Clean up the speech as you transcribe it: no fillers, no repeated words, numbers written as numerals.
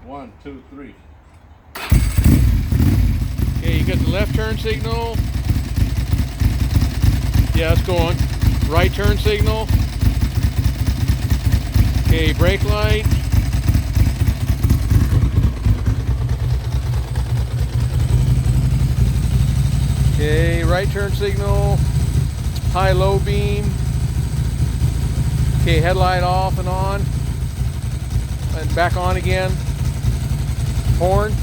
1, 2, 3. Okay, you got the left turn signal. Yeah, it's going. Right turn signal. Okay, brake light. Okay, right turn signal. High-low beam. Okay, headlight off and on. And back on again. Horn.